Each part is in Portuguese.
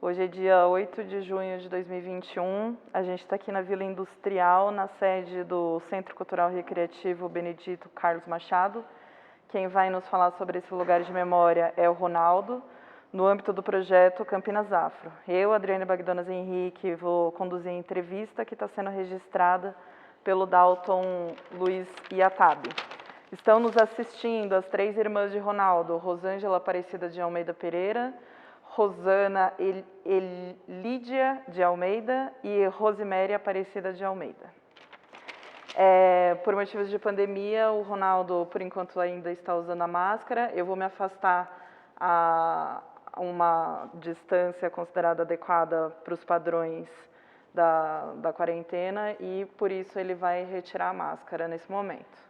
Hoje é dia 8 de junho de 2021. A gente está aqui na Vila Industrial, na sede do Centro Cultural Recreativo Benedito Carlos Machado. Quem vai nos falar sobre esse lugar de memória é o Ronaldo, no âmbito do projeto Campinas Afro. Eu, Adriane Bagdonas Henrique, vou conduzir a entrevista que está sendo registrada pelo Dalton Luiz Iatab. Estão nos assistindo as três irmãs de Ronaldo, Rosângela Aparecida de Almeida Pereira, Rosana Lídia de Almeida e Rosiméria Aparecida de Almeida. Por motivos de pandemia, o Ronaldo, por enquanto, ainda está usando a máscara. Eu vou me afastar a uma distância considerada adequada para os padrões da quarentena e, por isso, ele vai retirar a máscara nesse momento.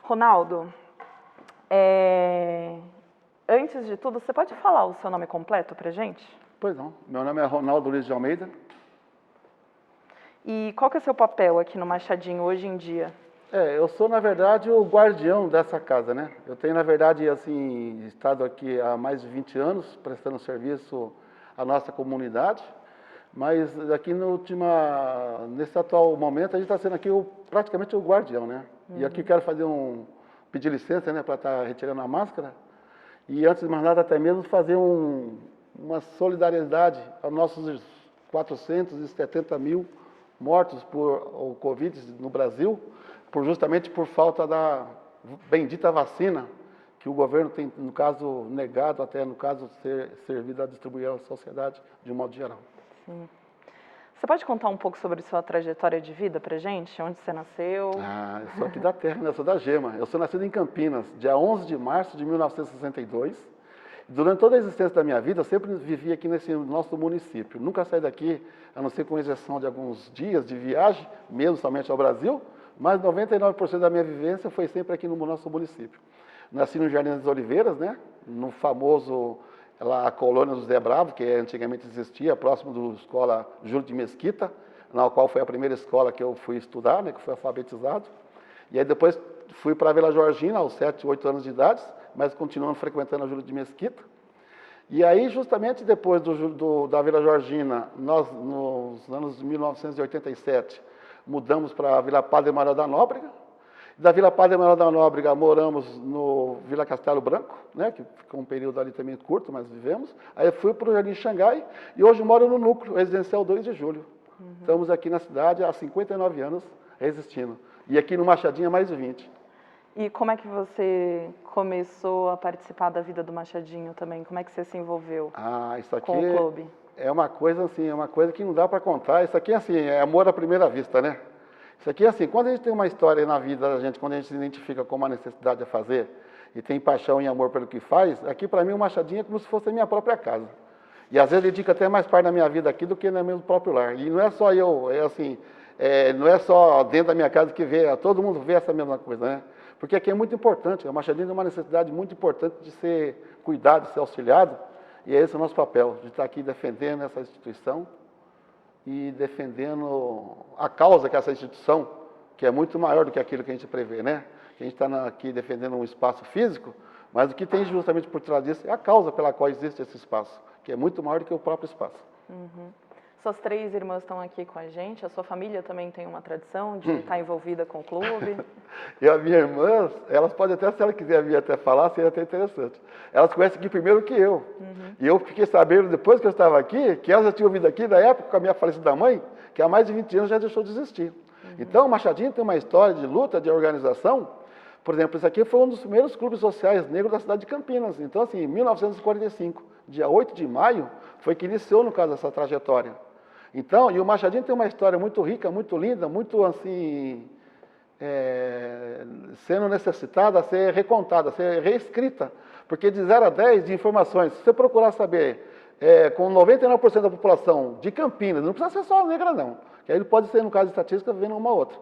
Ronaldo, antes de tudo, você pode falar o seu nome completo para a gente? Pois não. Meu nome é Ronaldo Luiz de Almeida. E qual que é o seu papel aqui no Machadinho hoje em dia? Eu sou, na verdade, o guardião dessa casa, né? Eu tenho, na verdade, assim, estado aqui há mais de 20 anos, prestando serviço à nossa comunidade, mas aqui nesse atual momento, a gente está sendo aqui praticamente o guardião, né? E aqui quero pedir licença, né, para estar retirando a máscara. E antes de mais nada, até mesmo fazer uma solidariedade aos nossos 470 mil mortos por Covid no Brasil, justamente por falta da bendita vacina que o governo tem, no caso, negado, até no caso, ser servido a distribuir à sociedade de um modo geral. Sim. Você pode contar um pouco sobre sua trajetória de vida pra gente? Onde você nasceu? Eu sou aqui da terra, né? Eu sou da Gema. Eu sou nascido em Campinas, dia 11 de março de 1962. Durante toda a existência da minha vida, eu sempre vivi aqui nesse nosso município. Nunca saí daqui, a não ser com exceção de alguns dias de viagem, mesmo somente ao Brasil, mas 99% da minha vivência foi sempre aqui no nosso município. Nasci no Jardim das Oliveiras, né? No famoso... a colônia do Zé Bravo, que antigamente existia, próximo da escola Júlio de Mesquita, na qual foi a primeira escola que eu fui estudar, né, que fui alfabetizado. E aí depois fui para a Vila Georgina, aos 7, 8 anos de idade, mas continuando frequentando a Júlio de Mesquita. E aí, justamente depois da Vila Georgina, nós, nos anos de 1987, mudamos para a Vila Padre Manuel da Nóbrega. Da Vila Padre Manuel da Nóbrega, moramos no Vila Castelo Branco, né, que ficou um período ali também curto, mas vivemos. Aí eu fui para o Jardim Xangai e hoje moro no núcleo residencial 2 de Julho. Estamos aqui na cidade há 59 anos resistindo. E aqui no Machadinho há mais de 20. E como é que você começou a participar da vida do Machadinho também? Como é que você se envolveu Isso aqui com o clube? É uma coisa assim, é uma coisa que não dá para contar. Isso aqui assim, é amor à primeira vista, né? Isso aqui, assim, quando a gente tem uma história na vida da gente, quando a gente se identifica com uma necessidade a fazer e tem paixão e amor pelo que faz, aqui para mim o Machadinho é como se fosse a minha própria casa. E às vezes dedico até mais parte da minha vida aqui do que no meu próprio lar. E não é só eu, não é só dentro da minha casa que vê, todo mundo vê essa mesma coisa, né? Porque aqui é muito importante, o Machadinho tem uma necessidade muito importante de ser cuidado, de ser auxiliado, e é esse o nosso papel, de estar aqui defendendo essa instituição e defendendo a causa que essa instituição, que é muito maior do que aquilo que a gente prevê, né? A gente está aqui defendendo um espaço físico, mas o que tem justamente por trás disso é a causa pela qual existe esse espaço, que é muito maior do que o próprio espaço. Suas três irmãs estão aqui com a gente, a sua família também tem uma tradição de estar envolvida com o clube? E a minha irmã, elas podem até, se ela quiser vir até falar, seria até interessante. Elas conhecem aqui primeiro que eu. E eu fiquei sabendo, depois que eu estava aqui, que elas já tinham vindo aqui, da época com a minha falecida mãe, que há mais de 20 anos já deixou de existir. Então, o Machadinho tem uma história de luta, de organização. Por exemplo, esse aqui foi um dos primeiros clubes sociais negros da cidade de Campinas. Então, assim, em 1945, dia 8 de maio, foi que iniciou, no caso, essa trajetória. Então, e o Machadinho tem uma história muito rica, muito linda, muito, assim, sendo necessitada a ser recontada, a ser reescrita. Porque de 0 a 10 de informações, se você procurar saber, com 99% da população de Campinas, não precisa ser só negra não, que aí pode ser, no caso de estatística, vendo uma outra.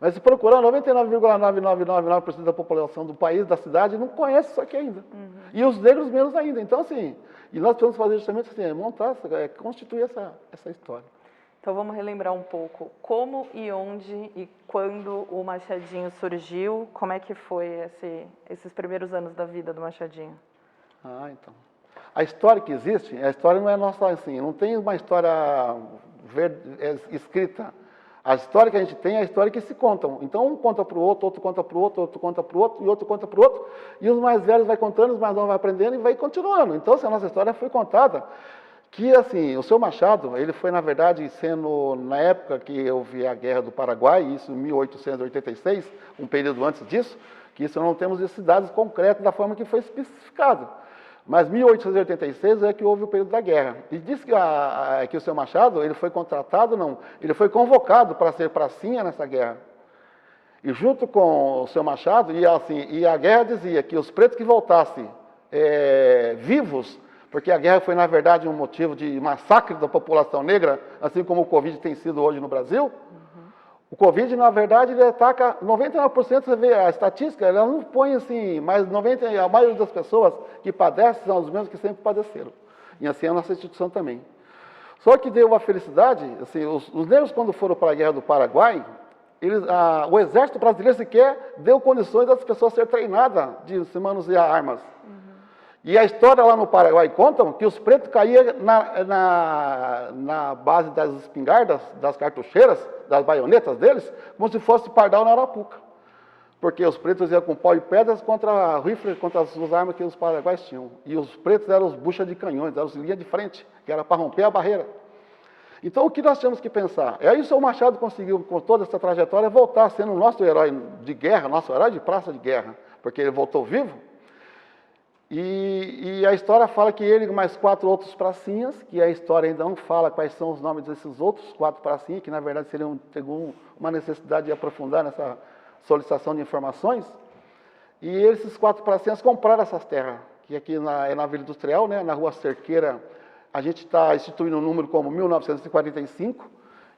Mas se procurar, 99,9999% da população do país, da cidade, não conhece isso aqui ainda. E os negros menos ainda. Então, assim, e nós precisamos fazer justamente assim, montar, constituir essa história. Então vamos relembrar um pouco como e onde e quando o Machadinho surgiu, como é que foi esses primeiros anos da vida do Machadinho? Então. A história que existe, a história não é nossa assim, não tem uma história escrita. A história que a gente tem é a história que se contam. Então um conta para o outro conta para o outro, outro conta para o outro, e outro conta para o outro, e os mais velhos vai contando, os mais novos vai aprendendo e vai continuando. Então, a nossa história foi contada que, assim, o seu Machado, ele foi, na verdade, sendo, na época que houve a Guerra do Paraguai, isso em 1886, um período antes disso, que isso não temos esses dados concretos da forma que foi especificado. Mas 1886 é que houve o período da guerra. E diz que o seu Machado, ele foi contratado, não, ele foi convocado para ser pracinha nessa guerra. E junto com o seu Machado, e a guerra dizia que os pretos que voltassem vivos, porque a guerra foi, na verdade, um motivo de massacre da população negra, assim como o Covid tem sido hoje no Brasil. O Covid, na verdade, ele ataca 99%, você vê a estatística, ela não põe assim, mas a maioria das pessoas que padecem são os mesmos que sempre padeceram. E assim é a nossa instituição também. Só que deu uma felicidade, assim, os negros quando foram para a Guerra do Paraguai, o exército brasileiro sequer deu condições das pessoas serem treinadas de se manusear armas. E a história lá no Paraguai contam que os pretos caíam na base das espingardas, das cartucheiras, das baionetas deles, como se fosse pardal na arapuca. Porque os pretos iam com pau e pedras contra rifles, contra as armas que os paraguaios tinham. E os pretos eram os buchas de canhões, eram os linha de frente, que era para romper a barreira. Então, o que nós temos que pensar? E aí o seu Machado conseguiu, com toda essa trajetória, voltar sendo o nosso herói de guerra, nosso herói de praça de guerra, porque ele voltou vivo. E a história fala que ele e mais 4 outros pracinhas, que a história ainda não fala quais são os nomes desses outros 4 pracinhas, que na verdade seriam uma necessidade de aprofundar nessa solicitação de informações. E esses 4 pracinhas compraram essas terras, que aqui na Vila Industrial, né, na Rua Cerqueira, a gente está instituindo um número como 1945,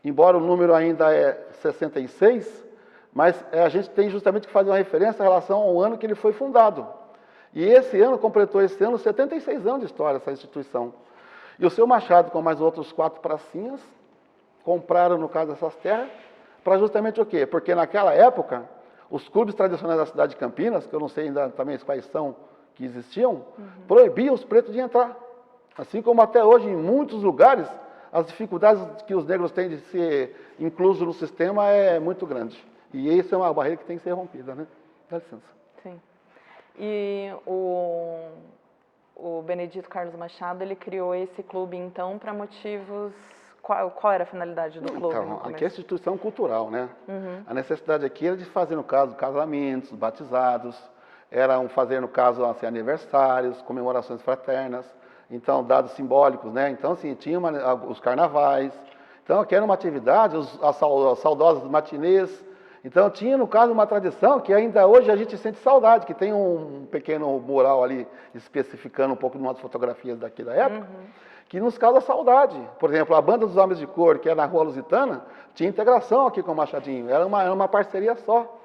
embora o número ainda é 66, mas a gente tem justamente que fazer uma referência em relação ao ano que ele foi fundado. E esse ano, completou esse ano 76 anos de história, essa instituição. E o seu Machado, com mais outros 4 pracinhas, compraram, no caso, essas terras, para justamente o quê? Porque naquela época, os clubes tradicionais da cidade de Campinas, que eu não sei ainda também quais são que existiam, proibiam os pretos de entrar. Assim como até hoje, em muitos lugares, as dificuldades que os negros têm de ser inclusos no sistema é muito grande. E isso é uma barreira que tem que ser rompida, né? Dá licença. Sim. E o Benedito Carlos Machado, ele criou esse clube, então, para motivos... Qual era a finalidade do clube? Então, aqui é instituição cultural, né? A necessidade aqui era de fazer, no caso, casamentos, batizados, fazer, no caso, assim, aniversários, comemorações fraternas, então, dados simbólicos, né? Então, assim, tinha os carnavais. Então, aqui era uma atividade, as saudosas matinês. Então, tinha, no caso, uma tradição que ainda hoje a gente sente saudade, que tem um pequeno mural ali, especificando um pouco de umas fotografias daqui da época, que nos causa saudade. Por exemplo, a Banda dos Homens de Cor, que é na Rua Lusitana, tinha integração aqui com o Machadinho, era uma parceria só.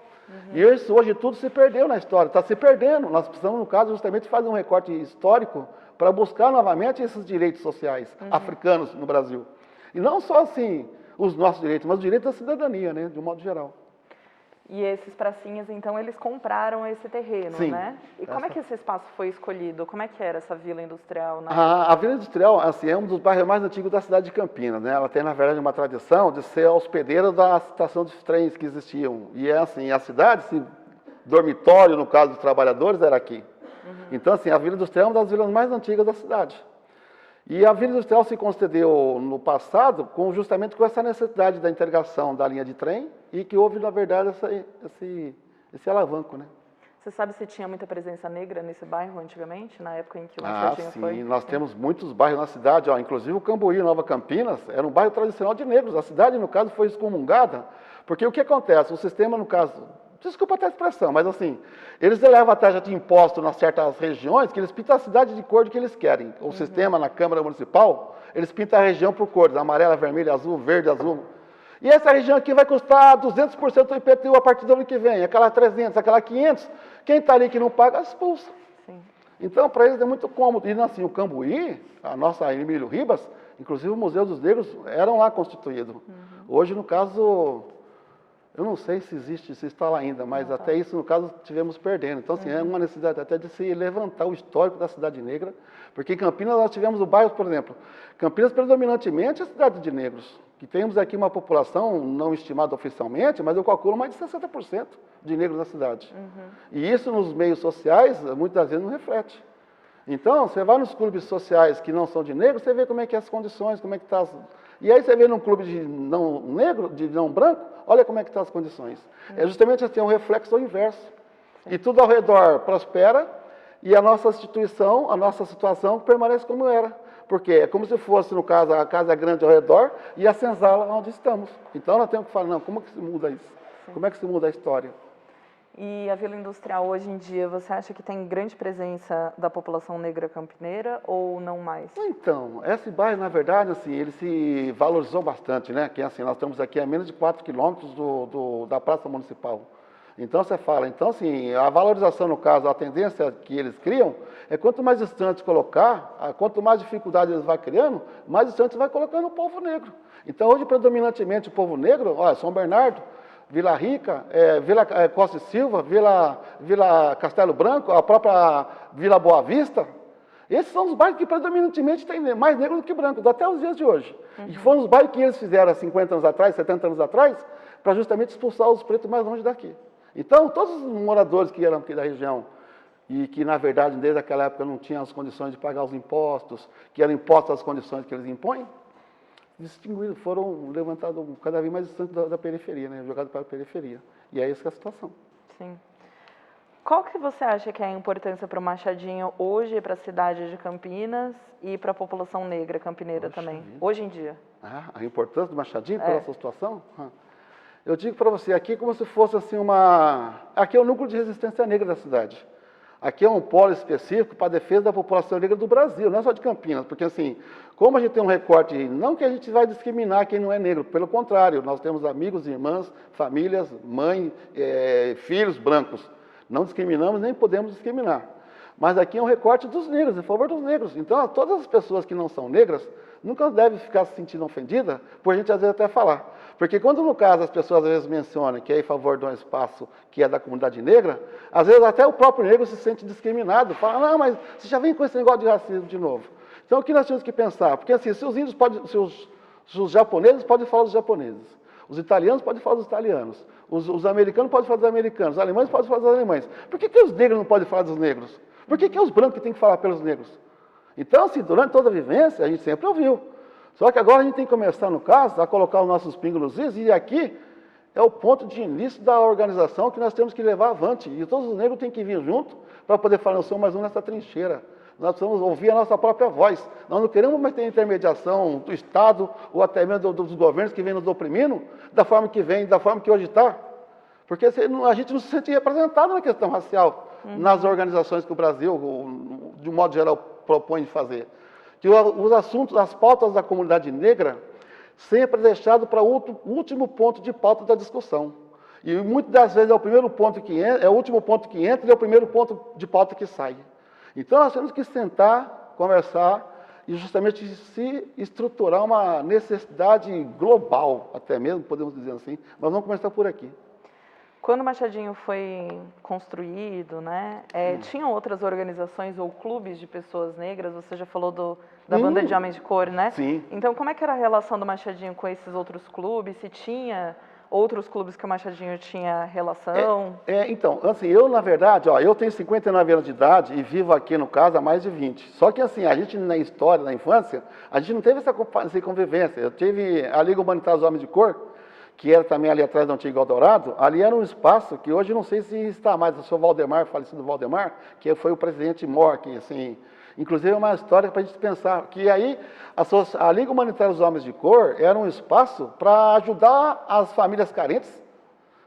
E isso, hoje tudo se perdeu na história, está se perdendo. Nós precisamos, no caso, justamente fazer um recorte histórico para buscar novamente esses direitos sociais africanos no Brasil. E não só, assim, os nossos direitos, mas os direitos da cidadania, né, de um modo geral. E esses pracinhas, então, eles compraram esse terreno, Sim, né? E como é que esse espaço foi escolhido? Como é que era essa Vila Industrial? A Vila Industrial, assim, é um dos bairros mais antigos da cidade de Campinas, né? Ela tem, na verdade, uma tradição de ser a hospedeira da estação de trens que existiam. E é assim, a cidade, assim, dormitório, no caso dos trabalhadores, era aqui. Então, assim, a Vila Industrial é uma das vilas mais antigas da cidade. E a Vila Industrial se concedeu no passado justamente com essa necessidade da integração da linha de trem e que houve, na verdade, esse alavanco, né? Você sabe se tinha muita presença negra nesse bairro antigamente, na época em que o Machadinho foi? Sim, nós temos muitos bairros na cidade, inclusive o Cambuí, Nova Campinas, era um bairro tradicional de negros. A cidade, no caso, foi excomungada, porque o que acontece? O sistema, no caso, desculpa até a expressão, mas assim, eles elevam a taxa de imposto nas certas regiões, que eles pintam a cidade de cor que eles querem. O sistema na Câmara Municipal, eles pintam a região por cores, amarela, vermelha, azul, verde, azul. E essa região aqui vai custar 200% do IPTU a partir do ano que vem, aquela 300, aquela 500, quem está ali que não paga, expulsa. Sim. Então, para eles é muito cômodo. E assim, o Cambuí, a nossa Emílio Ribas, Inclusive o Museu dos Negros eram lá constituídos. Hoje, no caso, eu não sei se existe, se está lá ainda, mas até isso, no caso, tivemos perdendo. Então, assim, é uma necessidade até de se levantar o histórico da cidade negra, porque em Campinas nós tivemos o bairro, por exemplo, Campinas predominantemente é cidade de negros, que temos aqui uma população não estimada oficialmente, mas eu calculo mais de 60% de negros na cidade. E isso nos meios sociais, muitas das vezes, não reflete. Então, você vai nos clubes sociais que não são de negros, você vê como é que é as condições, como é que está. E aí você vê num clube de não negro, de não branco, olha como é que estão as condições. É justamente assim, um reflexo ao inverso. E tudo ao redor prospera e a nossa instituição, a nossa situação permanece como era. Porque é como se fosse, no caso, a casa grande ao redor e a senzala onde estamos. Então nós temos que falar, não, como é que se muda isso? Como é que se muda a história? E a Vila Industrial, hoje em dia, você acha que tem grande presença da população negra campineira ou não mais? Então, esse bairro, na verdade, assim, ele se valorizou bastante, né? Que assim, nós estamos aqui a menos de 4 quilômetros da Praça Municipal. Então, você fala, então, assim, a valorização, no caso, a tendência que eles criam, é quanto mais distante colocar, quanto mais dificuldade eles vão criando, mais distante vai colocando o povo negro. Então, hoje, predominantemente, o povo negro, olha, São Bernardo, Vila Rica, Vila Costa e Silva, Vila Castelo Branco, a própria Vila Boa Vista, esses são os bairros que predominantemente têm mais negros do que brancos, até os dias de hoje. E foram os bairros que eles fizeram há 50 anos atrás, 70 anos atrás, para justamente expulsar os pretos mais longe daqui. Então, todos os moradores que eram aqui da região, e que, na verdade, desde aquela época não tinham as condições de pagar os impostos, que eram impostos às condições que eles impõem, distinguidos, foram levantados cada vez mais distantes da periferia, né? Jogados para a periferia. E é essa que é a situação. Sim. Qual que você acha que é a importância para o Machadinho hoje, para a cidade de Campinas e para a população negra campineira também, hoje em dia? A importância do Machadinho para essa situação? Eu digo para você, aqui como se fosse assim Aqui é o núcleo de resistência negra da cidade. Aqui é um polo específico para a defesa da população negra do Brasil, não é só de Campinas, porque assim, como a gente tem um recorte, não que a gente vai discriminar quem não é negro, pelo contrário, nós temos amigos, irmãs, famílias, mãe, filhos brancos. Não discriminamos, nem podemos discriminar. Mas aqui é um recorte dos negros, em favor dos negros. Então, todas as pessoas que não são negras, nunca devem ficar se sentindo ofendidas, por a gente às vezes até falar. Porque quando, no caso, as pessoas às vezes mencionam que é em favor de um espaço que é da comunidade negra, às vezes até o próprio negro se sente discriminado, fala, não, mas você já vem com esse negócio de racismo de novo. Então, o que nós temos que pensar? Porque assim, se os índios podem, se os japoneses podem falar dos japoneses, os italianos podem falar dos italianos, os americanos podem falar dos americanos, os alemães podem falar dos alemães. Por que os negros não podem falar dos negros? Por que os brancos têm que falar pelos negros? Então, assim, durante toda a vivência, a gente sempre ouviu. Só que agora a gente tem que começar, no caso, a colocar os nossos pingos nos is, e aqui é o ponto de início da organização que nós temos que levar avante. E todos os negros têm que vir junto para poder falar, eu sou mais um nessa trincheira. Nós precisamos ouvir a nossa própria voz. Nós não queremos mais ter intermediação do Estado ou até mesmo dos governos que vêm nos oprimindo, da forma que vem, da forma que hoje está. Porque a gente não se sente representado na questão racial, nas organizações que o Brasil, de um modo geral, propõe de fazer. Que os assuntos, as pautas da comunidade negra, sempre é deixado para o último ponto de pauta da discussão. E muitas das vezes é o primeiro ponto que entra, é o último ponto que entra e é o primeiro ponto de pauta que sai. Então nós temos que sentar, conversar e justamente se estruturar uma necessidade global, até mesmo, podemos dizer assim, mas vamos começar por aqui. Quando o Machadinho foi construído, né, tinham outras organizações ou clubes de pessoas negras? Você já falou da Banda de Homens de Cor, né? Sim. Então, como é que era a relação do Machadinho com esses outros clubes? Se tinha outros clubes que o Machadinho tinha relação? Então, assim, eu, na verdade, eu tenho 59 anos de idade e vivo aqui, no caso, há mais de 20. Só que, assim, a gente, na história, na infância, a gente não teve essa convivência. Eu tive a Liga Humanitária dos Homens de Cor, que era também ali atrás do antigo Eldorado. Ali era um espaço que hoje não sei se está mais, o senhor Valdemar, falecido Valdemar, que foi o presidente mor, que, assim, inclusive é uma história para a gente pensar, que aí a Liga Humanitária dos Homens de Cor era um espaço para ajudar as famílias carentes,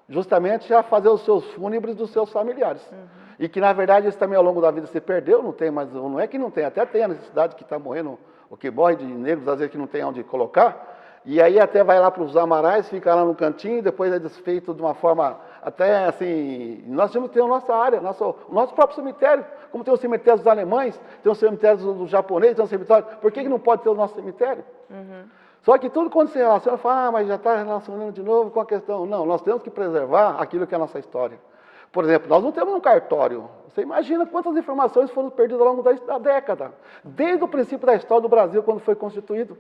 justamente a fazer os seus fúnebres dos seus familiares. E que, na verdade, isso também ao longo da vida se perdeu, não tem mais, não é que não tem, até tem a necessidade que está morrendo, o que morre de negros, às vezes que não tem onde colocar, e aí até vai lá para os Amarais, fica lá no cantinho, depois é desfeito de uma forma até assim, nós temos que ter a nossa área, o nosso próprio cemitério, como tem o cemitério dos alemães, tem o cemitério dos japoneses, tem o cemitério, por que não pode ter o nosso cemitério? Só que tudo quando se relaciona, fala, mas já está relacionando de novo com a questão. Não, nós temos que preservar aquilo que é a nossa história. Por exemplo, nós não temos um cartório. Você imagina quantas informações foram perdidas ao longo da década. Desde o princípio da história do Brasil, quando foi constituído.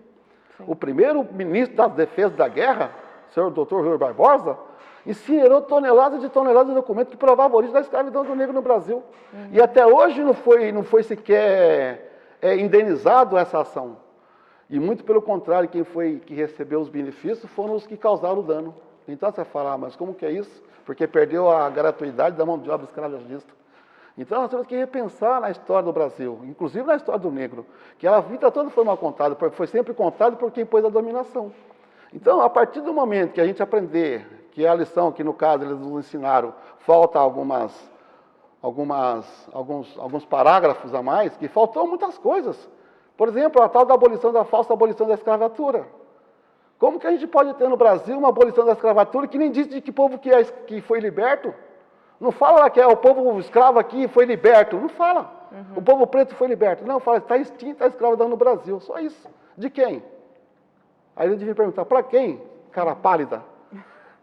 Sim. O primeiro ministro das defesas da guerra, o senhor Dr. Rui Barbosa, incinerou toneladas de documentos que provavam a origem da escravidão do negro no Brasil. E até hoje não foi sequer indenizado essa ação. E muito pelo contrário, que recebeu os benefícios foram os que causaram o dano. Então você fala, mas como que é isso? Porque perdeu a gratuidade da mão de obra escravagista. Então nós temos que repensar na história do Brasil, inclusive na história do negro, que a vida toda foi mal contada, foi sempre contada por quem pôs a dominação. Então, a partir do momento que a gente aprender, que é a lição que no caso eles nos ensinaram, falta alguns parágrafos a mais, que faltou muitas coisas. Por exemplo, a tal da falsa abolição da escravatura. Como que a gente pode ter no Brasil uma abolição da escravatura que nem diz de que povo que foi liberto? Não fala lá que é o povo escravo aqui foi liberto. Não fala. O povo preto foi liberto. Não, fala, está extinta a escravidão no Brasil. Só isso. De quem? Aí a gente devia perguntar, para quem? Cara pálida.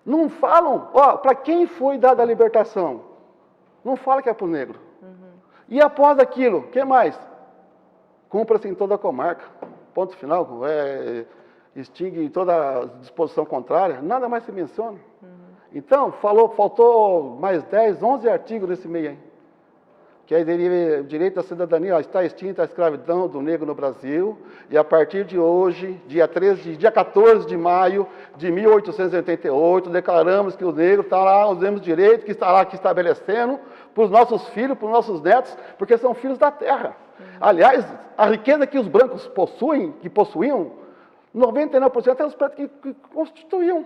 Não falam, para quem foi dada a libertação? Não fala que é para o negro. E após aquilo, o que mais? Cumpra-se em toda a comarca. Ponto final. Extingue toda disposição contrária, nada mais se menciona. Então, faltou mais 10, 11 artigos nesse meio aí. Que aí deriva o direito à cidadania, está extinta a escravidão do negro no Brasil, e a partir de hoje, dia 14 de maio de 1888, declaramos que o negro está lá, os mesmos direitos que está lá aqui estabelecendo para os nossos filhos, para os nossos netos, porque são filhos da terra. Aliás, a riqueza que os brancos possuíam, 99% é os pretos que constituíam.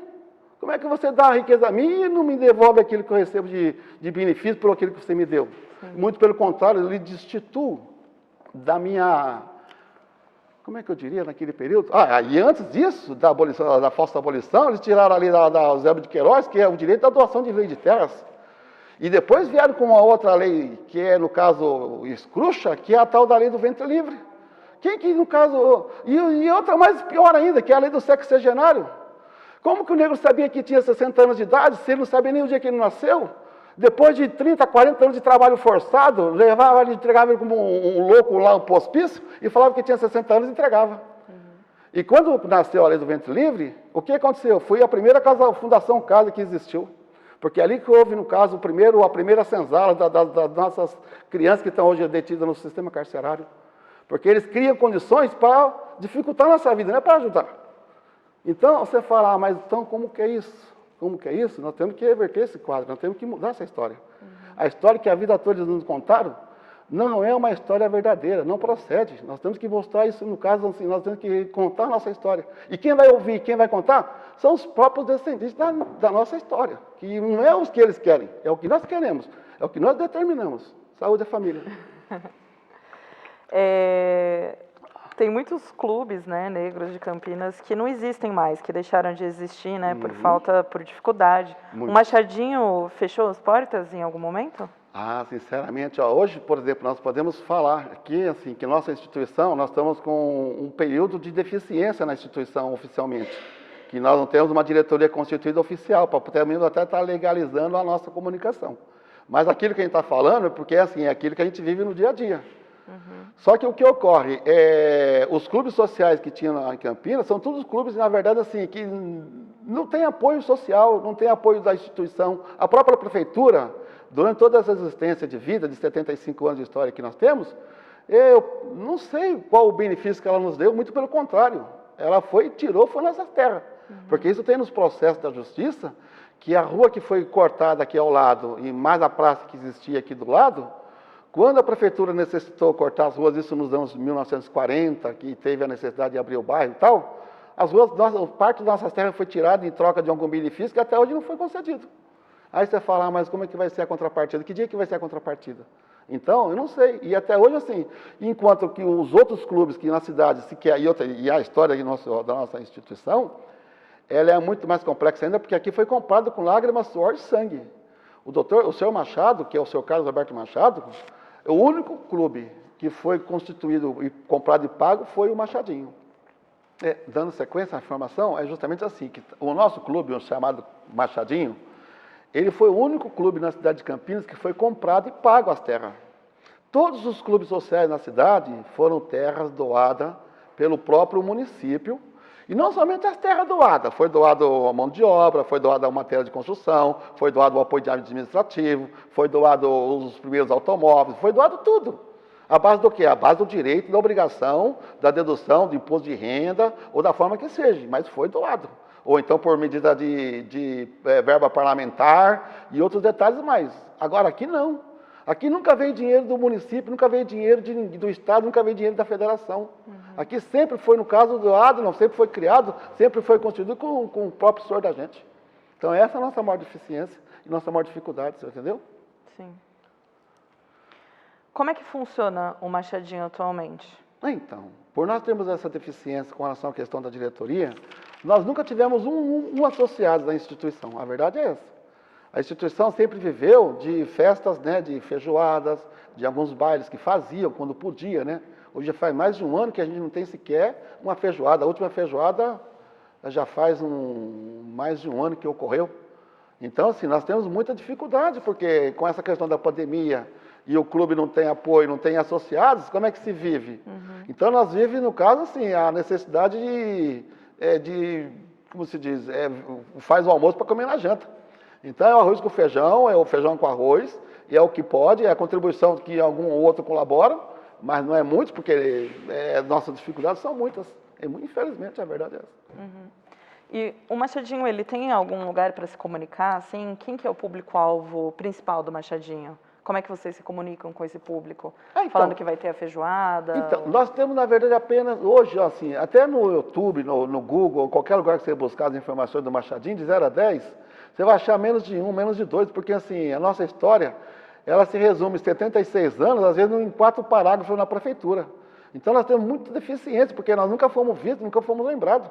Como é que você dá a riqueza a mim e não me devolve aquilo que eu recebo de benefício por aquilo que você me deu? Muito pelo contrário, eu lhe destituo da minha... Como é que eu diria naquele período? E antes disso, da falsa abolição, eles tiraram ali da Eusébio de Queiroz, que é o direito da doação de lei de terras. E depois vieram com uma outra lei, que é, no caso, escrucha, que é a tal da lei do ventre livre. Quem que, no caso... E outra mais pior ainda, que é a lei do sexagenário. Como que o negro sabia que tinha 60 anos de idade, se ele não sabia nem o dia que ele nasceu? Depois de 30, 40 anos de trabalho forçado, entregava ele como um louco lá no hospício e falava que tinha 60 anos e entregava. E quando nasceu a lei do ventre livre, o que aconteceu? Foi a primeira fundação casa que existiu. Porque ali que houve, no caso, a primeira senzala das nossas crianças que estão hoje detidas no sistema carcerário. Porque eles criam condições para dificultar a nossa vida, não é para ajudar. Então, você fala, mas então como que é isso? Como que é isso? Nós temos que reverter esse quadro, nós temos que mudar essa história. A história que a vida toda eles nos contaram não é uma história verdadeira, não procede. Nós temos que mostrar isso, no caso, assim, nós temos que contar a nossa história. E quem vai ouvir, quem vai contar, são os próprios descendentes da nossa história. Que não é os que eles querem, é o que nós queremos, é o que nós determinamos. Saúde à família. Tem muitos clubes, né, negros de Campinas que não existem mais, que deixaram de existir, né, por dificuldade. Muito. O Machadinho fechou as portas em algum momento? Sinceramente, hoje, por exemplo, nós podemos falar aqui, assim, que nossa instituição, nós estamos com um período de deficiência na instituição oficialmente, que nós não temos uma diretoria constituída oficial, para poder mesmo até estar legalizando a nossa comunicação. Mas aquilo que a gente está falando é porque, assim, é aquilo que a gente vive no dia a dia. Só que o que ocorre, os clubes sociais que tinham em Campinas, são todos clubes, na verdade, assim, que não tem apoio social, não tem apoio da instituição. A própria prefeitura, durante toda essa existência de vida, de 75 anos de história que nós temos, eu não sei qual o benefício que ela nos deu, muito pelo contrário. Ela tirou nossas terras. Porque isso tem nos processos da justiça, que a rua que foi cortada aqui ao lado, e mais a praça que existia aqui do lado, quando a prefeitura necessitou cortar as ruas, isso nos anos 1940, que teve a necessidade de abrir o bairro e tal, as ruas, parte das nossas terras foi tirada em troca de algum benefício que até hoje não foi concedido. Aí você fala, mas como é que vai ser a contrapartida? Que dia que vai ser a contrapartida? Então, eu não sei. E até hoje, assim, enquanto que os outros clubes que na cidade se quer, e a história da nossa instituição, ela é muito mais complexa ainda, porque aqui foi comprado com lágrimas, suor e sangue. o senhor Machado, que é o senhor Carlos Alberto Machado, o único clube que foi constituído e comprado e pago foi o Machadinho. Dando sequência à informação, é justamente assim, que o nosso clube, o chamado Machadinho, ele foi o único clube na cidade de Campinas que foi comprado e pago as terras. Todos os clubes sociais na cidade foram terras doadas pelo próprio município, e não somente as terras doadas, foi doado a mão de obra, foi doado a matéria de construção, foi doado o apoio administrativo, foi doado os primeiros automóveis, foi doado tudo. A base do quê? A base do direito, da obrigação, da dedução, do imposto de renda, ou da forma que seja, mas foi doado. Ou então por medida de verba parlamentar e outros detalhes mais. Agora aqui não. Aqui nunca veio dinheiro do município, nunca veio dinheiro do Estado, nunca veio dinheiro da federação. Aqui sempre foi, no caso doado, não, sempre foi criado, sempre foi construído com o próprio suor da gente. Então essa é a nossa maior deficiência e nossa maior dificuldade, você entendeu? Sim. Como é que funciona o Machadinho atualmente? Então, por nós termos essa deficiência com relação à questão da diretoria, nós nunca tivemos um associado da instituição, a verdade é essa. A instituição sempre viveu de festas, né, de feijoadas, de alguns bailes que faziam quando podia, né? Hoje já faz mais de um ano que a gente não tem sequer uma feijoada. A última feijoada já faz mais de um ano que ocorreu. Então, assim, nós temos muita dificuldade, porque com essa questão da pandemia e o clube não tem apoio, não tem associados, como é que se vive? Então, nós vivemos, no caso, assim, a necessidade como se diz, faz o almoço para comer na janta. Então, é o arroz com feijão, é o feijão com arroz, e é o que pode, é a contribuição que algum ou outro colabora, mas não é muito, porque nossas dificuldades são muitas. Infelizmente, a verdade é essa. E o Machadinho, ele tem algum lugar para se comunicar? Assim, quem que é o público-alvo principal do Machadinho? Como é que vocês se comunicam com esse público? Então, falando que vai ter a feijoada? Então, nós temos, na verdade, apenas hoje, assim, até no YouTube, no Google, qualquer lugar que você buscar as informações do Machadinho, de 0 a 10, você vai achar menos de 1, menos de 2, porque, assim, a nossa história, ela se resume em 76 anos, às vezes em 4 parágrafos na prefeitura. Então, nós temos muita deficiência, porque nós nunca fomos vistos, nunca fomos lembrados.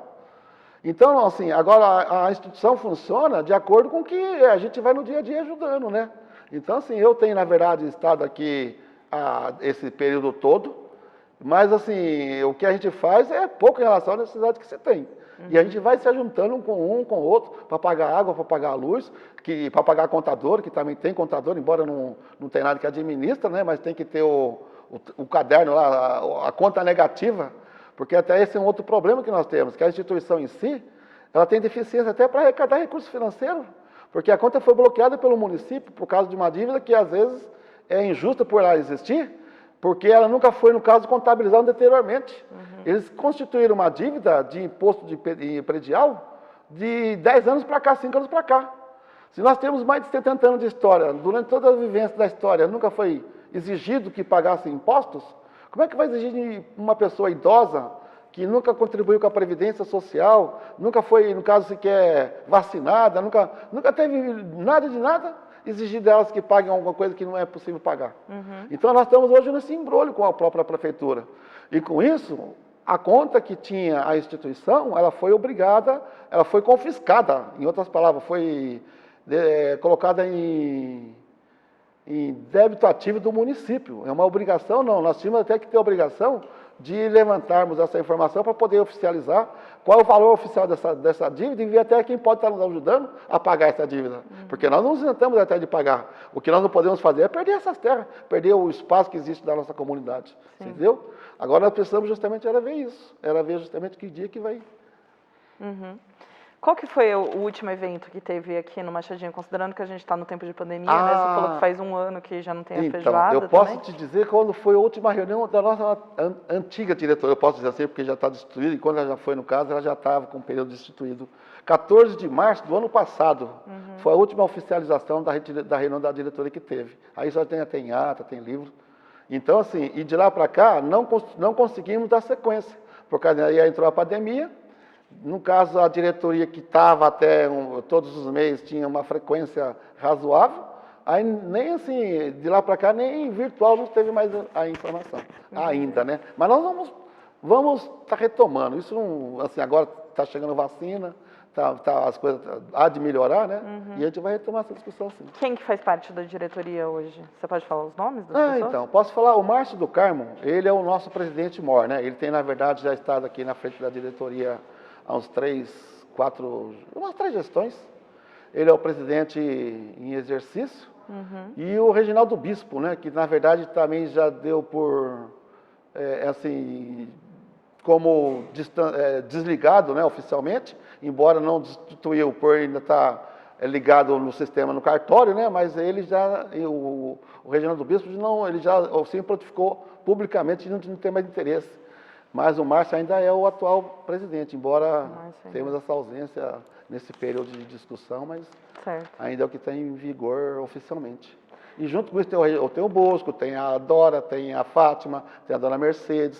Então, assim, agora a instituição funciona de acordo com o que a gente vai no dia a dia ajudando, né? Então, assim, eu tenho, na verdade, estado aqui esse período todo, mas, assim, o que a gente faz é pouco em relação à necessidade que você tem. E a gente vai se juntando um com o outro, para pagar água, para pagar a luz, para pagar contador, que também tem contador, embora não tenha nada que administra, né? Mas tem que ter o caderno lá, a conta negativa, porque até esse é um outro problema que nós temos, que a instituição em si, ela tem deficiência até para arrecadar recursos financeiros, porque a conta foi bloqueada pelo município por causa de uma dívida que às vezes é injusta por ela existir, porque ela nunca foi, no caso, contabilizada anteriormente. Eles constituíram uma dívida de imposto de predial de 10 anos para cá, 5 anos para cá. Se nós temos mais de 70 anos de história, durante toda a vivência da história, nunca foi exigido que pagasse impostos, como é que vai exigir de uma pessoa idosa que nunca contribuiu com a Previdência Social, nunca foi, no caso, sequer vacinada, nunca teve nada de nada, exigir delas que paguem alguma coisa que não é possível pagar. Então, nós estamos hoje nesse embrolho com a própria prefeitura. E com isso, a conta que tinha a instituição, ela foi obrigada, ela foi confiscada, em outras palavras, foi colocada em débito ativo do município. É uma obrigação? Não, nós tínhamos até que ter a obrigação de levantarmos essa informação para poder oficializar qual é o valor oficial dessa dívida e ver até quem pode estar nos ajudando a pagar essa dívida. Porque nós não nos isentamos até de pagar. O que nós não podemos fazer é perder essas terras, perder o espaço que existe da nossa comunidade. Entendeu? Agora nós precisamos justamente ver isso. Era ver justamente que dia que vai. Qual que foi o último evento que teve aqui no Machadinho, considerando que a gente está no tempo de pandemia, né? Você falou que faz um ano que já não tem a feijoada eu posso também? te dizer quando foi a última reunião da nossa antiga diretora, eu posso dizer assim, porque já está destituída, e quando ela já foi, no caso, ela já estava com o período destituído. 14 de março do ano passado, foi a última oficialização da reunião da diretoria que teve. Aí só tem ata, tem livro. Então, assim, e de lá para cá, não conseguimos dar sequência, porque aí entrou a pandemia. No caso, a diretoria que estava até todos os meses tinha uma frequência razoável, aí nem assim, de lá para cá, nem virtual não teve mais a informação, ainda, né? Mas nós vamos estar retomando, isso, assim, agora está chegando vacina, as coisas há de melhorar, né? E a gente vai retomar essa discussão, sim. Quem que faz parte da diretoria hoje? Você pode falar os nomes das pessoas? Então, posso falar, o Márcio do Carmo, ele é o nosso presidente mor, né? Ele tem, na verdade, já estado aqui na frente da diretoria há uns umas 3 gestões. Ele é o presidente em exercício. E o Reginaldo Bispo, né? Que, na verdade, também já deu por, assim, como desligado, né, oficialmente, embora não destituiu por ainda estar ligado no sistema, no cartório, né, mas ele já, o Reginaldo Bispo, ele já sempre notificou publicamente de não ter mais interesse. Mas o Márcio ainda é o atual presidente, embora temos essa ausência nesse período de discussão, mas ainda é o que está em vigor oficialmente. E junto com isso tem o Bosco, tem a Dora, tem a Fátima, tem a Dona Mercedes,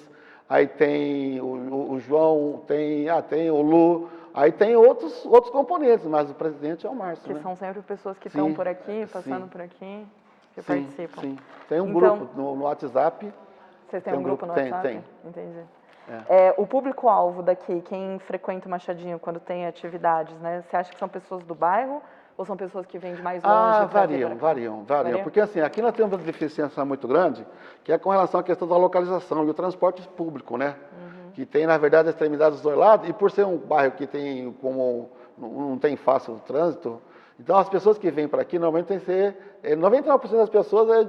aí tem o João, tem o Lu, aí tem outros componentes, mas o presidente é o Márcio. Que são sempre pessoas que estão por aqui, passando por aqui, que participam. Sim, tem um grupo no WhatsApp. Vocês têm um grupo no WhatsApp? Tem. Entendi. O público-alvo daqui, quem frequenta o Machadinho quando tem atividades, né? Você acha que são pessoas do bairro ou são pessoas que vêm de mais longe? Variam. Porque assim, aqui nós temos uma deficiência muito grande, que é com relação à questão da localização e o transporte público, né? Que tem, na verdade, as extremidades dos dois lados, e por ser um bairro que tem, como não tem fácil trânsito, então as pessoas que vêm para aqui, normalmente tem que ser, 99% das pessoas é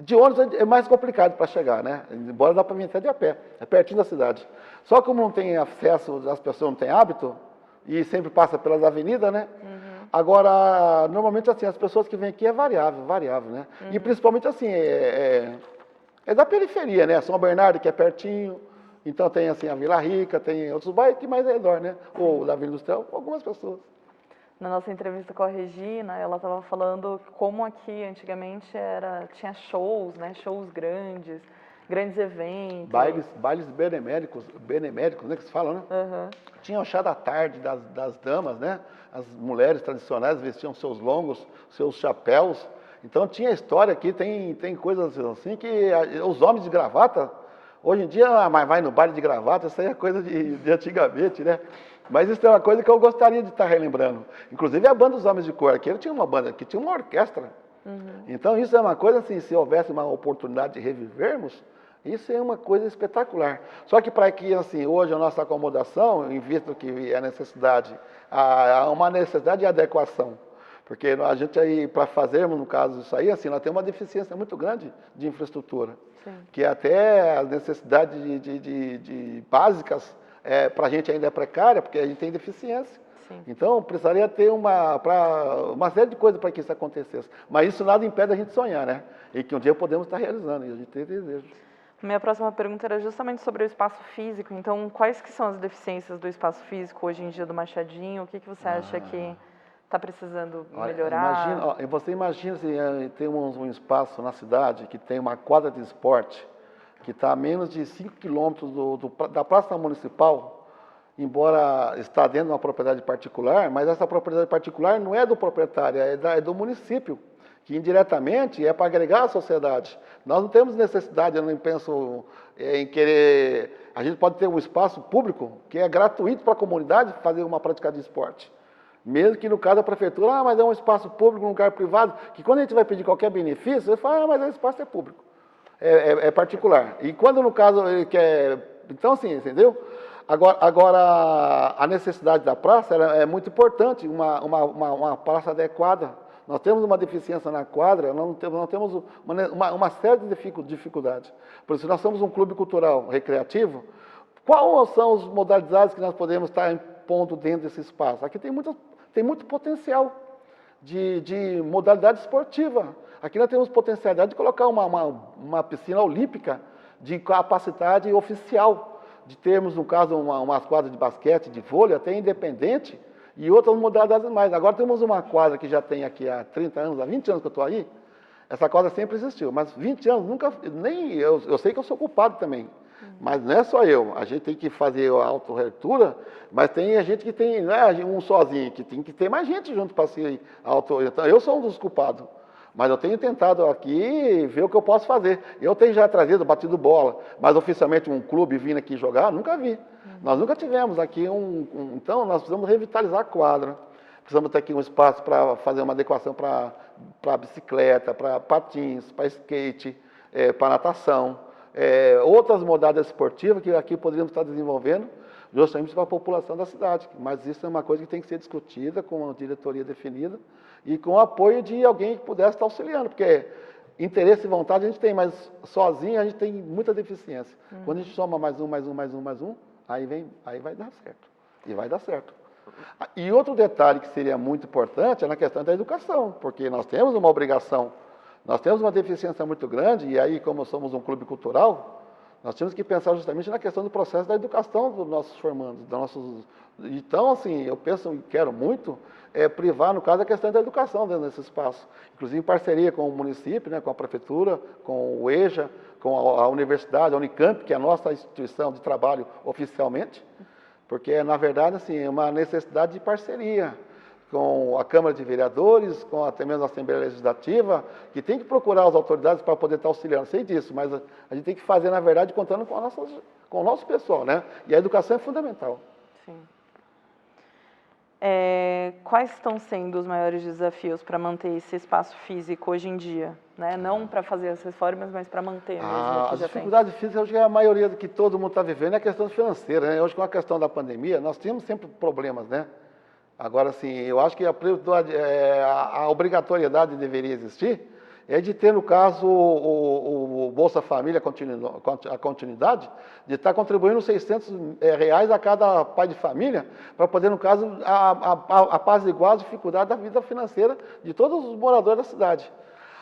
de ônibus é mais complicado para chegar, né? Embora dá para vir até de a pé, é pertinho da cidade. Só como não tem acesso, as pessoas não têm hábito, e sempre passa pelas avenidas, né? Agora, normalmente assim, as pessoas que vêm aqui é variável, né? E principalmente assim, é da periferia, né? São Bernardo, que é pertinho, então tem assim a Vila Rica, tem outros bairros que mais é redor, né? Ou da Vila Industrial, algumas pessoas. Na nossa entrevista com a Regina, ela estava falando como aqui antigamente tinha shows, né? Shows grandes eventos. Bailes beneméricos, né? Que se fala, né? Tinha o chá da tarde das damas, né? As mulheres tradicionais vestiam seus longos, seus chapéus. Então tinha história aqui, tem coisas assim que os homens de gravata, hoje em dia vai no baile de gravata, isso aí é coisa de antigamente, né? Mas isso é uma coisa que eu gostaria de estar relembrando. Inclusive a banda dos Homens de Cor, aqui tinha uma banda, aqui tinha uma orquestra. Então isso é uma coisa assim, se houvesse uma oportunidade de revivermos, isso é uma coisa espetacular. Só que para que assim, hoje a nossa acomodação, em vista do que é necessidade, há uma necessidade de adequação. Porque a gente aí, para fazermos, no caso isso aí, assim, nós temos uma deficiência muito grande de infraestrutura. Que até as necessidades de básicas, para a gente ainda é precária, porque a gente tem deficiência. Então, precisaria ter uma série de coisas para que isso acontecesse. Mas isso nada impede a gente sonhar, né? E que um dia podemos estar realizando, e a gente tem desejo. Minha próxima pergunta era justamente sobre o espaço físico. Então, quais que são as deficiências do espaço físico hoje em dia do Machadinho? O que você acha que está precisando melhorar? Você imagina se tem um espaço na cidade que tem uma quadra de esporte que está a menos de 5 quilômetros da Praça Municipal, embora está dentro de uma propriedade particular, mas essa propriedade particular não é do proprietário, é do município, que indiretamente é para agregar a sociedade. Nós não temos necessidade, eu não penso em querer... A gente pode ter um espaço público que é gratuito para a comunidade fazer uma prática de esporte. Mesmo que no caso da prefeitura, mas é um espaço público, um lugar privado, que quando a gente vai pedir qualquer benefício, você fala, mas o espaço é público, é particular. E quando no caso ele quer... Então, assim, entendeu? Agora a necessidade da praça é muito importante, uma praça adequada. Nós temos uma deficiência na quadra, nós temos uma série de dificuldades. Por isso, nós somos um clube cultural recreativo. Quais são as modalidades que nós podemos estar impondo dentro desse espaço? Aqui tem muito potencial de modalidade esportiva. Aqui nós temos potencialidade de colocar uma piscina olímpica de capacidade oficial, de termos, no caso, umas quadras de basquete, de vôlei, até independente, e outras modalidades mais. Agora temos uma quadra que já tem aqui há 30 anos, há 20 anos que eu estou aí. Essa quadra sempre existiu, mas 20 anos nunca, nem eu sei que eu sou culpado também. Mas não é só eu, a gente tem que fazer a autorreleitura, mas tem a gente que tem, não é um sozinho, que tem que ter mais gente junto para se auto. Então, eu sou um dos culpados. Mas eu tenho tentado aqui ver o que eu posso fazer. Eu tenho já trazido, batido bola, mas oficialmente um clube vindo aqui jogar, nunca vi. Nós nunca tivemos aqui então nós precisamos revitalizar a quadra. Precisamos ter aqui um espaço para fazer uma adequação para bicicleta, para patins, para skate, para natação. Outras modalidades esportivas que aqui poderíamos estar desenvolvendo justamente para a população da cidade. Mas isso é uma coisa que tem que ser discutida com uma diretoria definida e com o apoio de alguém que pudesse estar auxiliando, porque interesse e vontade a gente tem, mas sozinho a gente tem muita deficiência. Quando a gente soma mais um, aí vai dar certo. E vai dar certo. E outro detalhe que seria muito importante é na questão da educação, porque nós temos uma obrigação, nós temos uma deficiência muito grande, e aí, como somos um clube cultural, nós temos que pensar justamente na questão do processo da educação dos nossos formandos, dos nossos... Então, assim, eu penso e quero muito privar, no caso, a questão da educação dentro desse espaço, inclusive em parceria com o município, né, com a prefeitura, com o EJA, com a universidade, a Unicamp, que é a nossa instituição de trabalho oficialmente, porque, na verdade, assim, é uma necessidade de parceria com a Câmara de Vereadores, com até mesmo a Assembleia Legislativa, que tem que procurar as autoridades para poder estar auxiliando. Sei disso, mas a gente tem que fazer, na verdade, contando com o nosso pessoal, né? E a educação é fundamental. Sim. Quais estão sendo os maiores desafios para manter esse espaço físico hoje em dia? Né? Não para fazer as reformas, mas para manter mesmo o que as já dificuldades físicas, hoje é a maioria do que todo mundo está vivendo é a questão financeira. Né? Hoje, com a questão da pandemia, nós tínhamos sempre problemas, né? Agora, assim, eu acho que a obrigatoriedade deveria existir é de ter, no caso, o Bolsa Família, a continuidade, de estar contribuindo R$600 a cada pai de família, para poder, no caso, apaziguar as dificuldades da vida financeira de todos os moradores da cidade.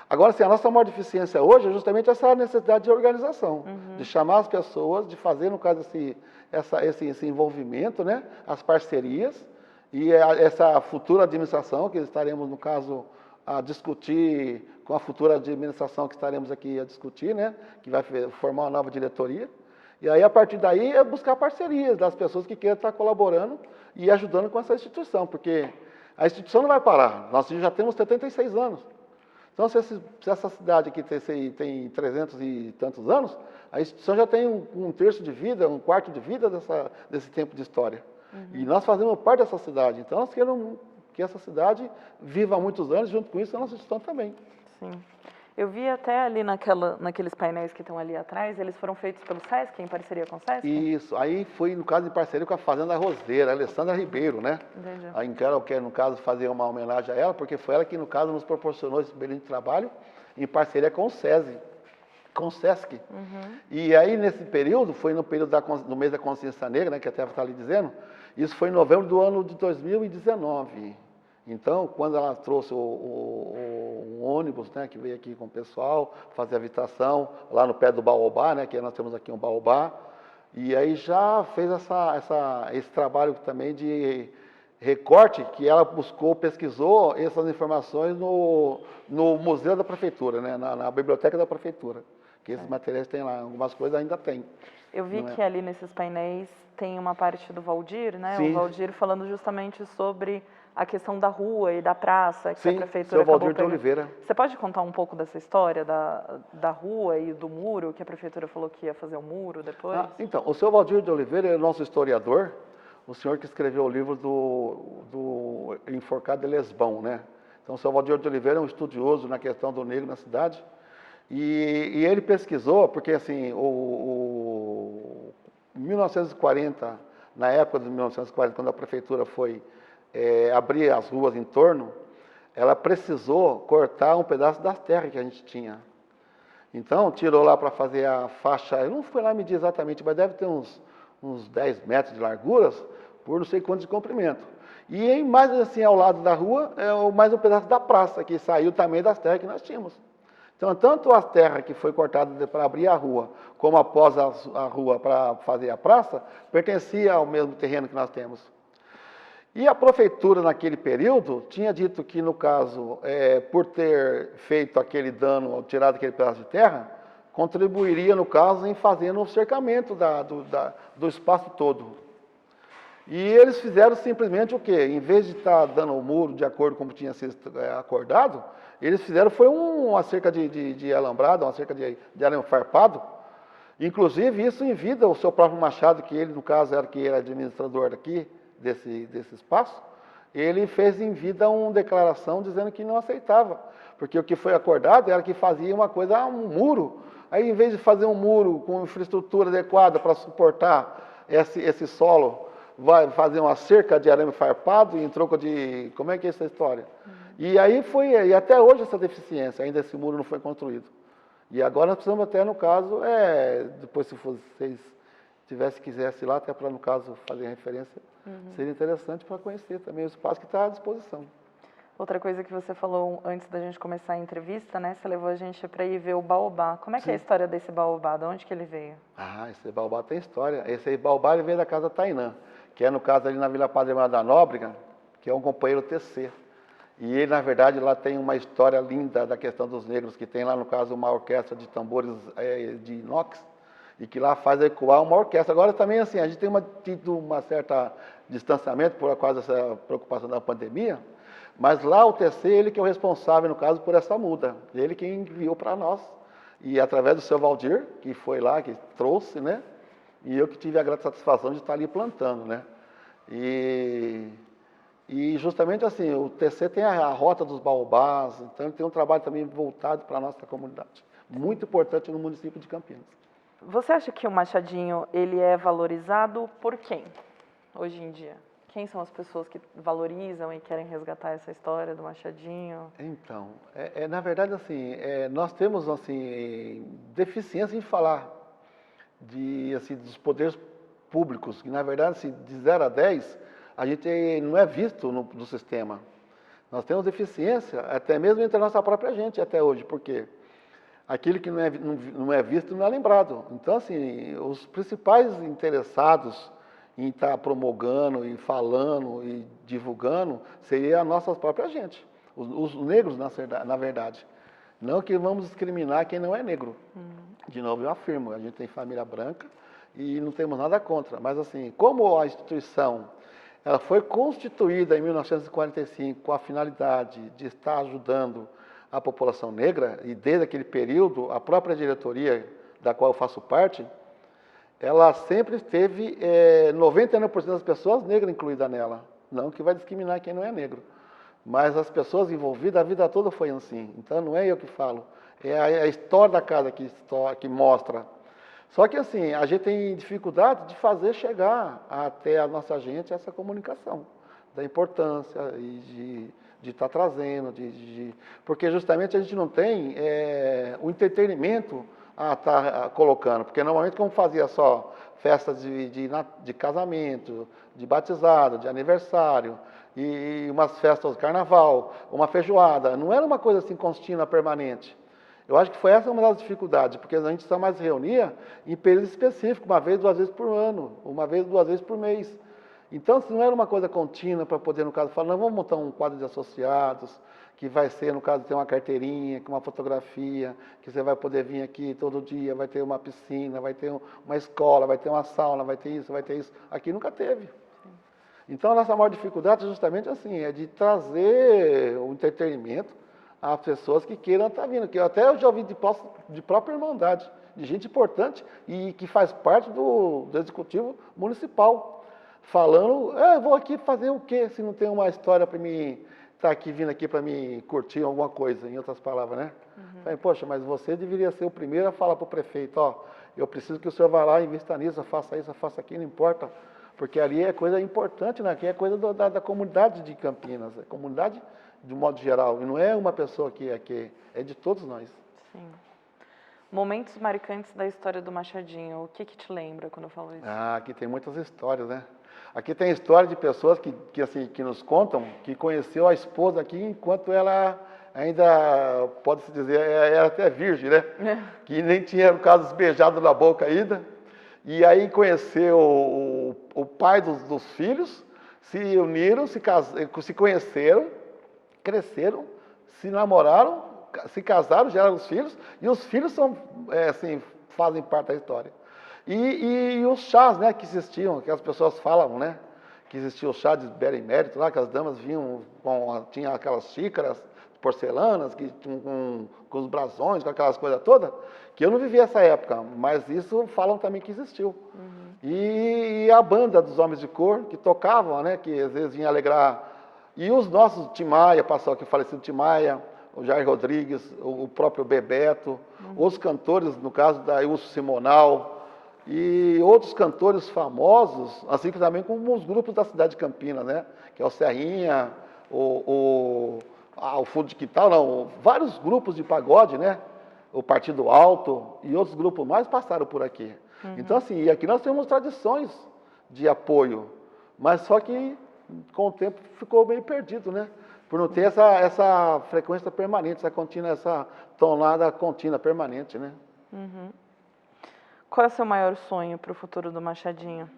Agora, assim, a nossa maior deficiência hoje é justamente essa necessidade de organização, de chamar as pessoas, de fazer, no caso, esse envolvimento, né, as parcerias, e essa futura administração, que estaremos, no caso, a discutir com a futura administração que estaremos aqui a discutir, né, que vai formar uma nova diretoria. E aí, a partir daí, é buscar parcerias das pessoas que queiram estar colaborando e ajudando com essa instituição, porque a instituição não vai parar. Nós já temos 76 anos. Então, se essa cidade aqui tem 300 e tantos anos, a instituição já tem um terço de vida, um quarto de vida desse tempo de história. E nós fazemos parte dessa cidade. Então, nós queremos que essa cidade viva há muitos anos, junto com isso a nossa instituição também. Sim. Eu vi até ali naqueles painéis que estão ali atrás, eles foram feitos pelo SESC, em parceria com o SESC? Isso, aí foi, no caso, em parceria com a Fazenda Roseira, a Alessandra Ribeiro, né? Entendi. Aí eu quero, no caso, fazer uma homenagem a ela, porque foi ela que, no caso, nos proporcionou esse brilhante trabalho, em parceria com o SESI, com o SESC. E aí, nesse período, foi no período do mês da Consciência Negra, né, que até está ali dizendo, isso foi em novembro do ano de 2019. Então, quando ela trouxe um ônibus, né, que veio aqui com o pessoal, fazer a visitação, lá no pé do Baobá, né, que nós temos aqui um Baobá, e aí já fez esse trabalho também de recorte, que ela pesquisou essas informações no Museu da Prefeitura, né, na Biblioteca da Prefeitura, que esses materiais tem lá, algumas coisas ainda tem. Eu vi que ali nesses painéis tem uma parte do Valdir, né, Sim. O Valdir falando justamente sobre a questão da rua e da praça, que Sim, a prefeitura seu Valdir de Oliveira. Você pode contar um pouco dessa história da rua e do muro, que a prefeitura falou que ia fazer um muro depois? Então, o seu Valdir de Oliveira é o nosso historiador, o senhor que escreveu o livro do Enforcado de Lesbão, né? Então, o seu Valdir de Oliveira é um estudioso na questão do negro na cidade, e ele pesquisou, porque assim, em 1940, na época de 1940, quando a prefeitura foi abrir as ruas em torno, ela precisou cortar um pedaço das terras que a gente tinha. Então, tirou lá para fazer a faixa, eu não fui lá medir exatamente, mas deve ter uns 10 metros de larguras, por não sei quantos de comprimento. E mais assim, ao lado da rua, mais um pedaço da praça, que saiu também das terras que nós tínhamos. Então, tanto as terras que foi cortada para abrir a rua, como após a rua para fazer a praça, pertencia ao mesmo terreno que nós temos. E a prefeitura, naquele período, tinha dito que, no caso, por ter feito aquele dano, tirado aquele pedaço de terra, contribuiria, no caso, em fazendo o cercamento do espaço todo. E eles fizeram simplesmente o quê? Em vez de estar dando o muro de acordo como tinha sido acordado, eles fizeram foi uma cerca de alambrado, uma cerca de arame farpado. Inclusive isso em vida, o seu próprio Machado, que ele no caso era que era administrador daqui, desse espaço, ele fez em vida uma declaração dizendo que não aceitava. Porque o que foi acordado era que fazia uma coisa, um muro. Aí, em vez de fazer um muro com infraestrutura adequada para suportar esse solo, vai fazer uma cerca de arame farpado em troca de... Como é que é essa história? E aí e até hoje essa deficiência, ainda esse muro não foi construído. E agora nós precisamos até, no caso, depois se vocês quisessem ir lá, até para, no caso, fazer referência, seria interessante para conhecer também o espaço que está à disposição. Outra coisa que você falou antes da gente começar a entrevista, né? Você levou a gente para ir ver o baobá. Como é que é a história desse baobá? De onde que ele veio? Ah, esse baobá tem história. Esse aí, baobá, ele veio da casa Tainã, que é, no caso, ali na Vila Padre Manuel da Nóbrega, que é um companheiro TC. E ele, na verdade, lá tem uma história linda da questão dos negros, que tem lá, no caso, uma orquestra de tambores de inox, e que lá faz ecoar uma orquestra. Agora, também, assim, a gente tem tido uma certa distanciamento por causa dessa preocupação da pandemia, mas lá o TC, ele que é o responsável, no caso, por essa muda. Ele que enviou para nós. E através do seu Valdir, que foi lá, que trouxe, né? E eu que tive a grata satisfação de estar ali plantando, né? E justamente assim, o TC tem a rota dos baobás, então ele tem um trabalho também voltado para a nossa comunidade. Muito importante no município de Campinas. Você acha que o Machadinho, ele é valorizado por quem, hoje em dia? Quem são as pessoas que valorizam e querem resgatar essa história do Machadinho? Então, na verdade, assim, nós temos assim, deficiência em falar dos poderes públicos, que na verdade, assim, de 0 a 10, a gente não é visto no sistema. Nós temos deficiência, até mesmo entre a nossa própria gente, até hoje, porque aquilo que não é visto não é lembrado. Então, assim, os principais interessados em estar promulgando e falando e divulgando seria a nossa própria gente, os negros, na verdade. Não que vamos discriminar quem não é negro. De novo, eu afirmo, a gente tem família branca e não temos nada contra. Mas, assim, como a instituição ela foi constituída em 1945 com a finalidade de estar ajudando a população negra, e desde aquele período, a própria diretoria da qual eu faço parte, ela sempre teve 99% das pessoas negras incluídas nela. Não que vai discriminar quem não é negro. Mas as pessoas envolvidas, a vida toda foi assim. Então não é eu que falo, é a história da casa que mostra. Só que assim, a gente tem dificuldade de fazer chegar até a nossa gente essa comunicação, da importância e de estar trazendo, porque justamente a gente não tem o entretenimento a estar colocando, porque normalmente como fazia só festas de casamento, de batizado, de aniversário, e umas festas de carnaval, uma feijoada, não era uma coisa assim contínua, permanente. Eu acho que foi essa uma das dificuldades, porque a gente só mais reunia em períodos específicos, uma vez, 2 vezes por ano, uma vez, 2 vezes por mês. Então, se não era uma coisa contínua para poder, no caso, falar, não, vamos montar um quadro de associados, que vai ser, no caso, ter uma carteirinha, com uma fotografia, que você vai poder vir aqui todo dia, vai ter uma piscina, vai ter uma escola, vai ter uma sauna, vai ter isso, vai ter isso. Aqui nunca teve. Então, a nossa maior dificuldade é justamente assim, é de trazer o entretenimento às pessoas que queiram estar vindo. Que eu já ouvi de própria irmandade, de gente importante e que faz parte do executivo municipal, falando, eu vou aqui fazer o quê se não tem uma história para mim estar aqui, vindo aqui para me curtir alguma coisa, em outras palavras, né? Falei, poxa, mas você deveria ser o primeiro a falar para o prefeito, eu preciso que o senhor vá lá e invista nisso, faça isso, faça aquilo, não importa, porque ali é coisa importante, né? Aqui é coisa da comunidade de Campinas, a comunidade de um modo geral, e não é uma pessoa que é de todos nós. Sim. Momentos marcantes da história do Machadinho, o que te lembra quando eu falo isso? Aqui tem muitas histórias, né? Aqui tem história de pessoas que nos contam que conheceu a esposa aqui enquanto ela ainda, pode-se dizer, era até virgem, né? Que nem tinha, no caso, beijado na boca ainda. E aí conheceu o pai dos filhos, se uniram, se conheceram, cresceram, se namoraram, se casaram, geraram os filhos, e os filhos fazem parte da história. E os chás, né, que existiam, que as pessoas falavam, né, que existia o chá de benemérito lá, que as damas vinham, tinha aquelas xícaras porcelanas, que com os brasões, com aquelas coisas todas, que eu não vivi essa época, mas isso falam também que existiu. E a banda dos Homens de Cor, que tocavam, né, que às vezes vinha alegrar, e os nossos Tim Maia, passou aqui o falecido Tim Maia, o Jair Rodrigues, o próprio Bebeto, os cantores, no caso da Ilso Simonal, e outros cantores famosos, assim também como os grupos da cidade de Campinas, né, que é o Serrinha, o Fundo de Quintal, não, vários grupos de pagode, né? O Partido Alto e outros grupos mais passaram por aqui. Então, assim, e aqui nós temos tradições de apoio, mas só que com o tempo ficou meio perdido, né? Por não ter essa frequência permanente, essa tonada contínua, permanente, né? Qual é o seu maior sonho para o futuro do Machadinho?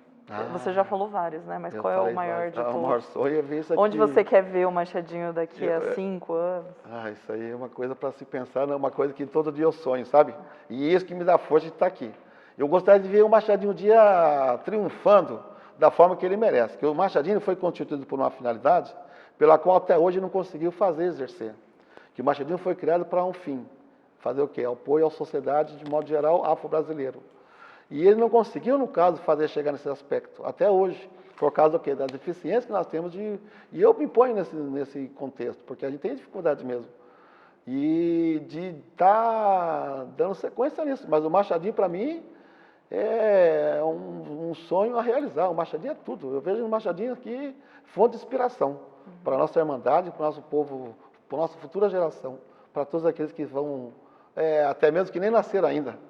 Você já falou vários, né? Mas qual é o maior de todos? O maior sonho é ver isso aqui. Onde você quer ver o Machadinho daqui a 5 anos? Isso aí é uma coisa para se pensar, é uma coisa que todo dia eu sonho, sabe? E isso que me dá força de estar aqui. Eu gostaria de ver o Machadinho um dia triunfando da forma que ele merece. Porque o Machadinho foi constituído por uma finalidade pela qual até hoje não conseguiu exercer. Que o Machadinho foi criado para um fim. Fazer o quê? Apoio à sociedade, de modo geral, afro-brasileiro. E ele não conseguiu, no caso, fazer chegar nesse aspecto, até hoje, por causa do quê? Da deficiência que nós temos e eu me ponho nesse contexto, porque a gente tem dificuldade mesmo. E de estar dando sequência nisso. Mas o Machadinho, para mim, é um sonho a realizar. O Machadinho é tudo. Eu vejo o Machadinho aqui fonte de inspiração para a nossa irmandade, para o nosso povo, para a nossa futura geração, para todos aqueles que vão, até mesmo que nem nasceram ainda.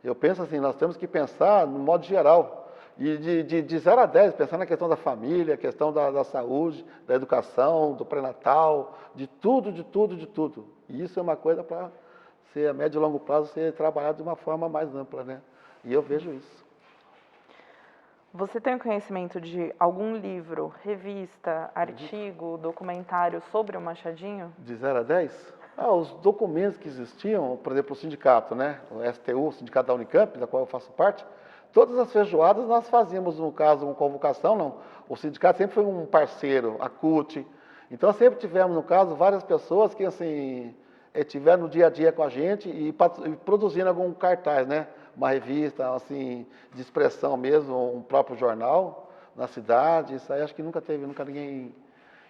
Eu penso assim, nós temos que pensar no modo geral, e de 0 a 10, pensar na questão da família, a questão da saúde, da educação, do pré-natal, de tudo. E isso é uma coisa para ser a médio e longo prazo, ser trabalhado de uma forma mais ampla, né? E eu vejo isso. Você tem conhecimento de algum livro, revista, artigo, documentário sobre o Machadinho? De 0 a 10? Os documentos que existiam, por exemplo, o sindicato, né? O STU, o Sindicato da Unicamp, da qual eu faço parte, todas as feijoadas nós fazíamos, no caso, uma convocação, não. O sindicato sempre foi um parceiro, a CUT. Então, sempre tivemos, no caso, várias pessoas que, assim, estiveram no dia a dia com a gente e produzindo algum cartaz, né? Uma revista, assim, de expressão mesmo, um próprio jornal na cidade. Isso aí acho que nunca ninguém...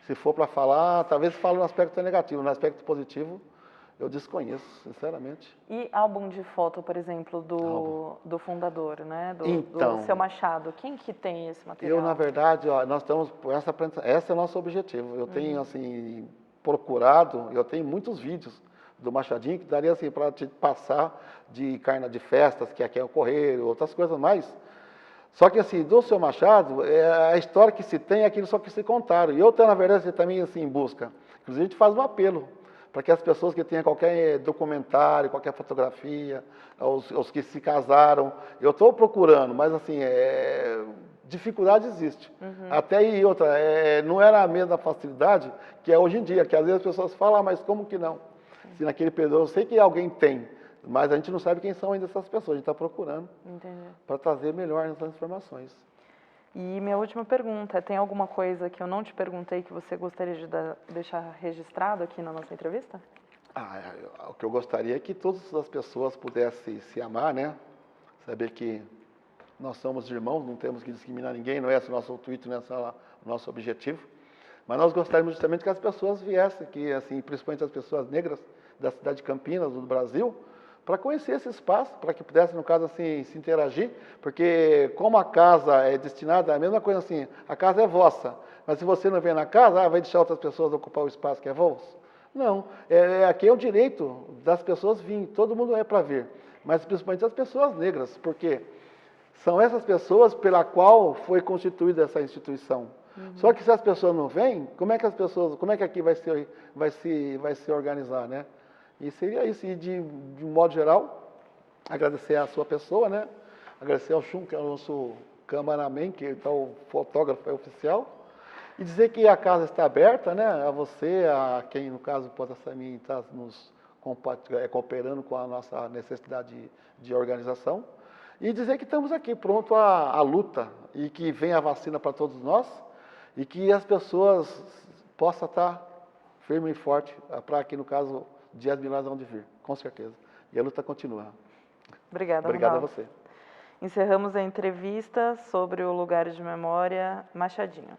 Se for para falar, talvez fale no aspecto negativo, no aspecto positivo, eu desconheço, sinceramente. E álbum de foto, por exemplo, do fundador, né? Do Seu Machado. Quem que tem esse material? Eu, na verdade, nós estamos... Esse é o nosso objetivo. Eu tenho, assim, procurado, eu tenho muitos vídeos do Machadinho que daria, assim, para te passar de festas que aqui ocorreram, outras coisas mais. Só que, assim, do Seu Machado, a história que se tem é aquilo só que se contaram. E eu, na verdade, também, assim, em busca. Inclusive, a gente faz um apelo para que as pessoas que tenham qualquer documentário, qualquer fotografia, os que se casaram, eu estou procurando, mas, assim, dificuldade existe. Até aí, outra, não era a mesma facilidade que é hoje em dia, que às vezes as pessoas falam, mas como que não? Se naquele período, eu sei que alguém tem, mas a gente não sabe quem são ainda essas pessoas, a gente está procurando para trazer melhor essas informações. E minha última pergunta, tem alguma coisa que eu não te perguntei que você gostaria de deixar registrado aqui na nossa entrevista? O que eu gostaria é que todas as pessoas pudessem se amar, né? Saber que nós somos irmãos, não temos que discriminar ninguém, não é esse o nosso intuito, não é esse o nosso objetivo. Mas nós gostaríamos justamente que as pessoas viessem, que, assim, principalmente as pessoas negras da cidade de Campinas, do Brasil, para conhecer esse espaço, para que pudesse, no caso, assim, se interagir, porque como a casa é destinada, a mesma coisa assim, a casa é vossa, mas se você não vem na casa, vai deixar outras pessoas ocupar o espaço que é vosso? Não, aqui é o direito das pessoas virem, todo mundo é para vir, mas principalmente as pessoas negras, porque são essas pessoas pela qual foi constituída essa instituição. Só que se as pessoas não vêm, como é que aqui vai se organizar, né? E seria isso, e de um modo geral, agradecer a sua pessoa, né? Agradecer ao Chum, que é o nosso cameraman, que é o fotógrafo oficial, e dizer que a casa está aberta, né? A você, a quem, no caso, possa também estar nos cooperando com a nossa necessidade de organização, e dizer que estamos aqui pronto à luta, e que vem a vacina para todos nós, e que as pessoas possam estar firme e forte para que, no caso, dias melhores vão de vir, com certeza. E a luta continua. Obrigada, Obrigado a Ronaldo. você. Encerramos a entrevista sobre o lugar de memória Machadinho.